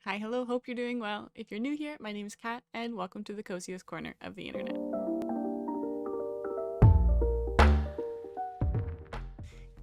Hi, hello, hope you're doing well. If you're new here, my name is Kat, and welcome to the coziest corner of the internet.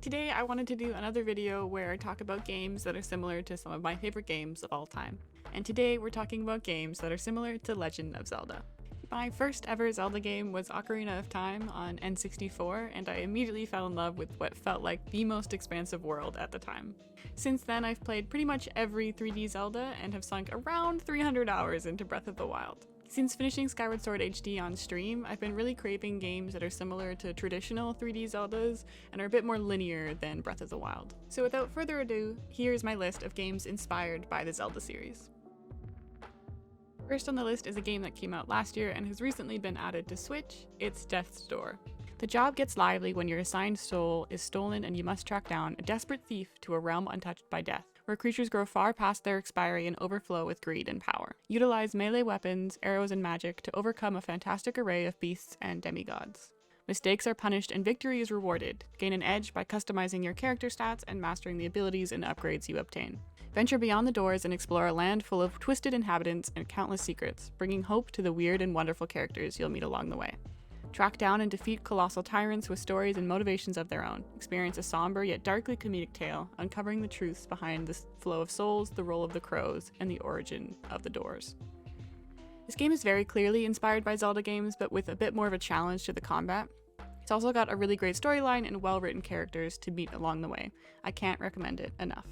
Today, I wanted to do another video where I talk about games that are similar to some of my favorite games of all time. And today, we're talking about games that are similar to Legend of Zelda. My first ever Zelda game was Ocarina of Time on N64, and I immediately fell in love with what felt like the most expansive world at the time. Since then, I've played pretty much every 3D Zelda and have sunk around 300 hours into Breath of the Wild. Since finishing Skyward Sword HD on stream, I've been really craving games that are similar to traditional 3D Zeldas and are a bit more linear than Breath of the Wild. So without further ado, here's my list of games inspired by the Zelda series. First on the list is a game that came out last year and has recently been added to Switch. It's Death's Door. The job gets lively when your assigned soul is stolen and you must track down a desperate thief to a realm untouched by death, where creatures grow far past their expiry and overflow with greed and power. Utilize melee weapons, arrows, and magic to overcome a fantastic array of beasts and demigods. Mistakes are punished and victory is rewarded. Gain an edge by customizing your character stats and mastering the abilities and upgrades you obtain. Venture beyond the doors and explore a land full of twisted inhabitants and countless secrets, bringing hope to the weird and wonderful characters you'll meet along the way. Track down and defeat colossal tyrants with stories and motivations of their own. Experience a somber yet darkly comedic tale, uncovering the truths behind the flow of souls, the role of the crows, and the origin of the doors. This game is very clearly inspired by Zelda games, but with a bit more of a challenge to the combat. It's also got a really great storyline and well-written characters to meet along the way. I can't recommend it enough.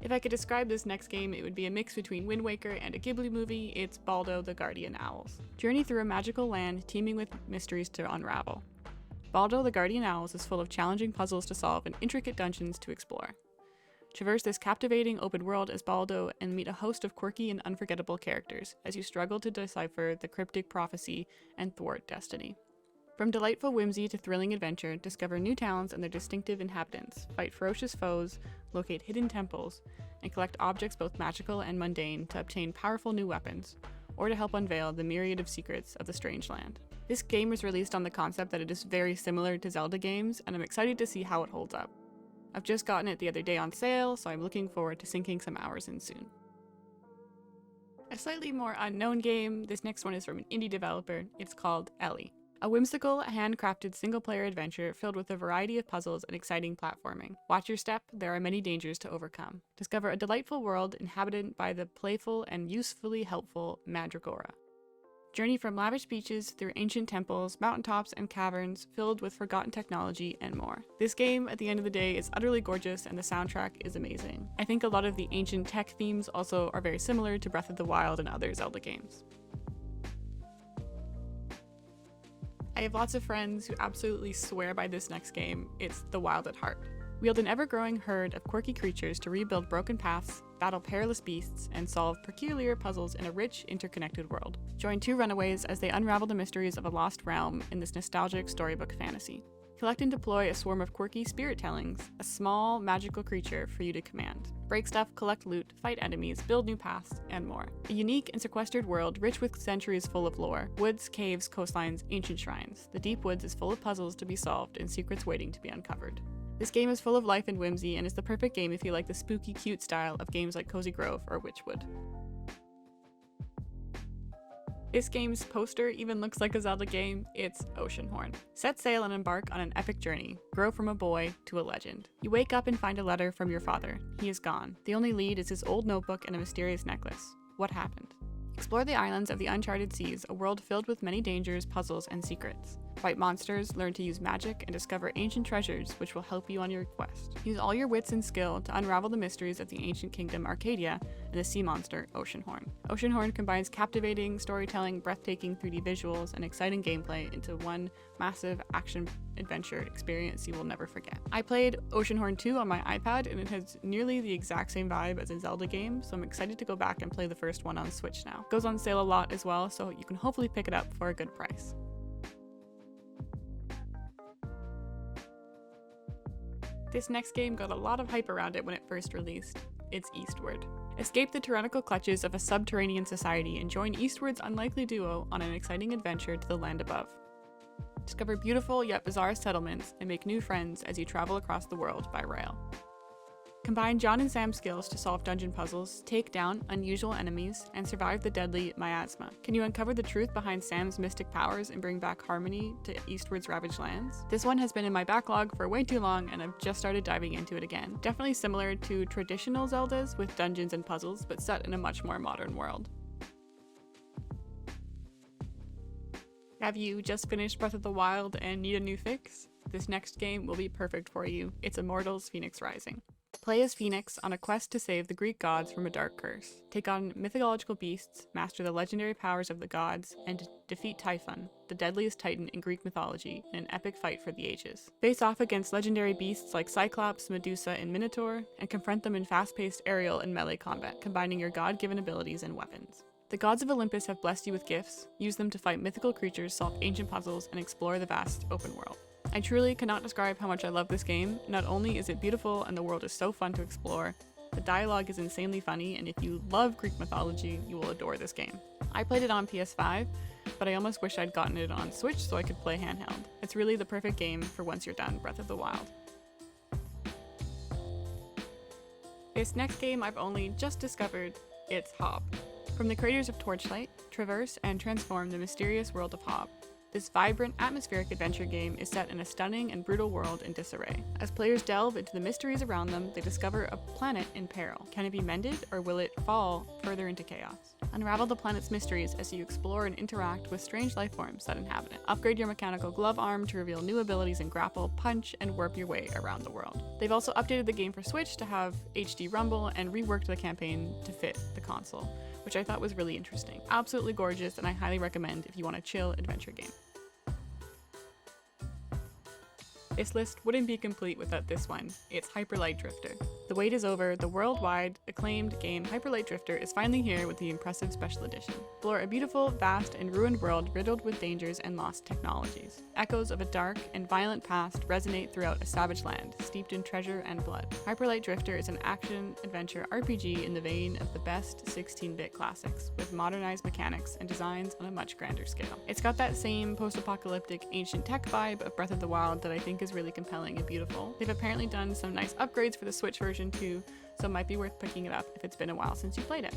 If I could describe this next game, it would be a mix between Wind Waker and a Ghibli movie. It's Baldo the Guardian Owls. Journey through a magical land teeming with mysteries to unravel. Baldo the Guardian Owls is full of challenging puzzles to solve and intricate dungeons to explore. Traverse this captivating open world as Baldo and meet a host of quirky and unforgettable characters as you struggle to decipher the cryptic prophecy and thwart destiny. From delightful whimsy to thrilling adventure, discover new towns and their distinctive inhabitants, fight ferocious foes, locate hidden temples, and collect objects both magical and mundane to obtain powerful new weapons, or to help unveil the myriad of secrets of the strange land. This game was released on the concept that it is very similar to Zelda games, and I'm excited to see how it holds up. I've just gotten it the other day on sale, so I'm looking forward to sinking some hours in soon. A slightly more unknown game, this next one is from an indie developer. It's called Ellie. A whimsical, handcrafted single-player adventure filled with a variety of puzzles and exciting platforming. Watch your step, there are many dangers to overcome. Discover a delightful world inhabited by the playful and usefully helpful Mandragora. Journey from lavish beaches through ancient temples, mountaintops, and caverns filled with forgotten technology and more. This game, at the end of the day, is utterly gorgeous and the soundtrack is amazing. I think a lot of the ancient tech themes also are very similar to Breath of the Wild and other Zelda games. I have lots of friends who absolutely swear by this next game. It's The Wild at Heart. Wield an ever-growing herd of quirky creatures to rebuild broken paths, battle perilous beasts, and solve peculiar puzzles in a rich, interconnected world. Join two runaways as they unravel the mysteries of a lost realm in this nostalgic storybook fantasy. Collect and deploy a swarm of quirky spirit tellings, a small, magical creature for you to command. Break stuff, collect loot, fight enemies, build new paths, and more. A unique and sequestered world rich with centuries full of lore. Woods, caves, coastlines, ancient shrines. The deep woods is full of puzzles to be solved and secrets waiting to be uncovered. This game is full of life and whimsy and is the perfect game if you like the spooky, cute style of games like Cozy Grove or Witchwood. This game's poster even looks like a Zelda game. It's Oceanhorn. Set sail and embark on an epic journey. Grow from a boy to a legend. You wake up and find a letter from your father. He is gone. The only lead is his old notebook and a mysterious necklace. What happened? Explore the islands of the uncharted seas, a world filled with many dangers, puzzles, and secrets. Fight monsters, learn to use magic, and discover ancient treasures which will help you on your quest. Use all your wits and skill to unravel the mysteries of the ancient kingdom Arcadia and the sea monster Oceanhorn. Oceanhorn combines captivating storytelling, breathtaking 3D visuals, and exciting gameplay into one massive action-adventure experience you will never forget. I played Oceanhorn 2 on my iPad, and it has nearly the exact same vibe as a Zelda game, so I'm excited to go back and play the first one on Switch now. It goes on sale a lot as well, so you can hopefully pick it up for a good price. This next game got a lot of hype around it when it first released. It's Eastward. Escape the tyrannical clutches of a subterranean society and join Eastward's unlikely duo on an exciting adventure to the land above. Discover beautiful yet bizarre settlements and make new friends as you travel across the world by rail. Combine John and Sam's skills to solve dungeon puzzles, take down unusual enemies, and survive the deadly miasma. Can you uncover the truth behind Sam's mystic powers and bring back harmony to Eastward's ravaged lands? This one has been in my backlog for way too long, and I've just started diving into it again. Definitely similar to traditional Zeldas with dungeons and puzzles, but set in a much more modern world. Have you just finished Breath of the Wild and need a new fix? This next game will be perfect for you. It's Immortals Fenyx Rising. Play as Phoenix on a quest to save the Greek gods from a dark curse. Take on mythological beasts, master the legendary powers of the gods, and defeat Typhon, the deadliest titan in Greek mythology, in an epic fight for the ages. Face off against legendary beasts like Cyclops, Medusa, and Minotaur, and confront them in fast-paced aerial and melee combat, combining your god-given abilities and weapons. The gods of Olympus have blessed you with gifts. Use them to fight mythical creatures, solve ancient puzzles, and explore the vast open world. I truly cannot describe how much I love this game. Not only is it beautiful and the world is so fun to explore, the dialogue is insanely funny, and if you love Greek mythology, you will adore this game. I played it on PS5, but I almost wish I'd gotten it on Switch so I could play handheld. It's really the perfect game for once you're done Breath of the Wild. This next game I've only just discovered, it's Hob. From the creators of Torchlight, traverse and transform the mysterious world of Hob. This vibrant, atmospheric adventure game is set in a stunning and brutal world in disarray. As players delve into the mysteries around them, they discover a planet in peril. Can it be mended, or will it fall further into chaos? Unravel the planet's mysteries as you explore and interact with strange life forms that inhabit it. Upgrade your mechanical glove arm to reveal new abilities in grapple, punch, and warp your way around the world. They've also updated the game for Switch to have HD rumble and reworked the campaign to fit the console, which I thought was really interesting. Absolutely gorgeous, and I highly recommend if you want a chill adventure game. This list wouldn't be complete without this one. It's Hyper Light Drifter. The wait is over. The worldwide acclaimed game Hyper Light Drifter is finally here with the impressive special edition. Explore a beautiful, vast, and ruined world riddled with dangers and lost technologies. Echoes of a dark and violent past resonate throughout a savage land, steeped in treasure and blood. Hyper Light Drifter is an action-adventure RPG in the vein of the best 16-bit classics, with modernized mechanics and designs on a much grander scale. It's got that same post-apocalyptic ancient tech vibe of Breath of the Wild that I think is really compelling and beautiful. They've apparently done some nice upgrades for the Switch version too, so it might be worth picking it up if it's been a while since you played it.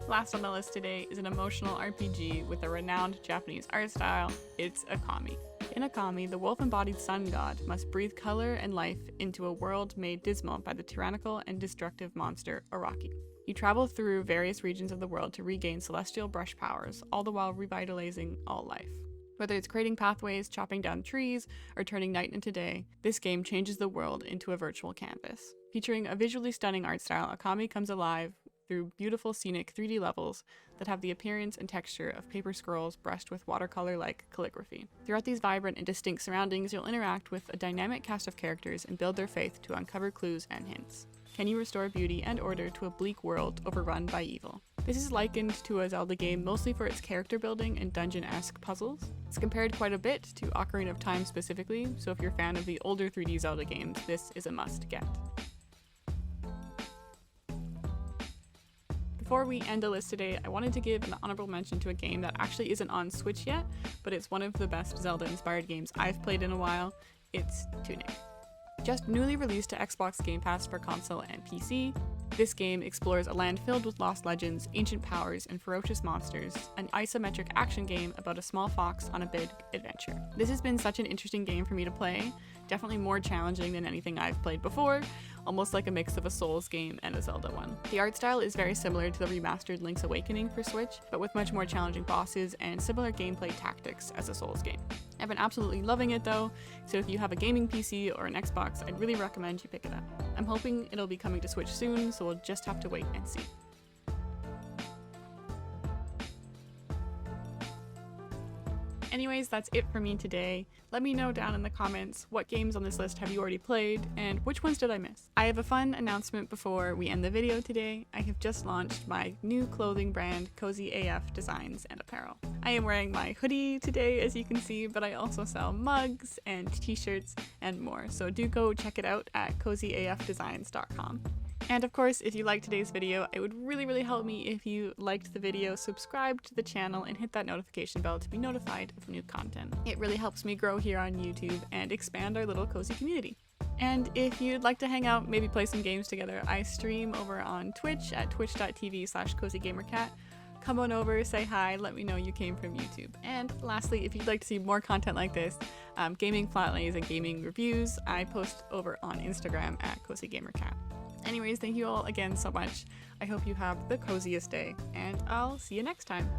Last on the list today is an emotional RPG with a renowned Japanese art style. It's Akami. In Akami, the wolf-embodied sun god must breathe color and life into a world made dismal by the tyrannical and destructive monster Araki. You travel through various regions of the world to regain celestial brush powers, all the while revitalizing all life. Whether it's creating pathways, chopping down trees, or turning night into day, this game changes the world into a virtual canvas. Featuring a visually stunning art style, Akami comes alive through beautiful scenic 3D levels that have the appearance and texture of paper scrolls brushed with watercolor-like calligraphy. Throughout these vibrant and distinct surroundings, you'll interact with a dynamic cast of characters and build their faith to uncover clues and hints. Can you restore beauty and order to a bleak world overrun by evil? This is likened to a Zelda game mostly for its character building and dungeon-esque puzzles. It's compared quite a bit to Ocarina of Time specifically, so if you're a fan of the older 3D Zelda games, this is a must-get. Before we end the list today, I wanted to give an honorable mention to a game that actually isn't on Switch yet, but it's one of the best Zelda-inspired games I've played in a while. It's Tunic. Just newly released to Xbox Game Pass for console and PC, this game explores a land filled with lost legends, ancient powers, and ferocious monsters, an isometric action game about a small fox on a big adventure. This has been such an interesting game for me to play, definitely more challenging than anything I've played before, almost like a mix of a Souls game and a Zelda one. The art style is very similar to the remastered Link's Awakening for Switch, but with much more challenging bosses and similar gameplay tactics as a Souls game. I've been absolutely loving it though, so if you have a gaming PC or an Xbox, I'd really recommend you pick it up. I'm hoping it'll be coming to Switch soon, so we'll just have to wait and see. Anyways, that's it for me today. Let me know down in the comments what games on this list have you already played and which ones did I miss. I have a fun announcement before we end the video today. I have just launched my new clothing brand, Cozy AF Designs and Apparel. I am wearing my hoodie today, as you can see, but I also sell mugs and t-shirts and more, so do go check it out at cozyafdesigns.com. And of course, if you liked today's video, it would really help me if you liked the video, subscribed to the channel, and hit that notification bell to be notified of new content. It really helps me grow here on YouTube and expand our little cozy community. And if you'd like to hang out, maybe play some games together, I stream over on Twitch at twitch.tv/cozygamercat. Come on over, say hi, let me know you came from YouTube. And lastly, if you'd like to see more content like this, gaming flatlays and gaming reviews, I post over on Instagram at cozygamercat. Anyways, thank you all again so much. I hope you have the coziest day, and I'll see you next time.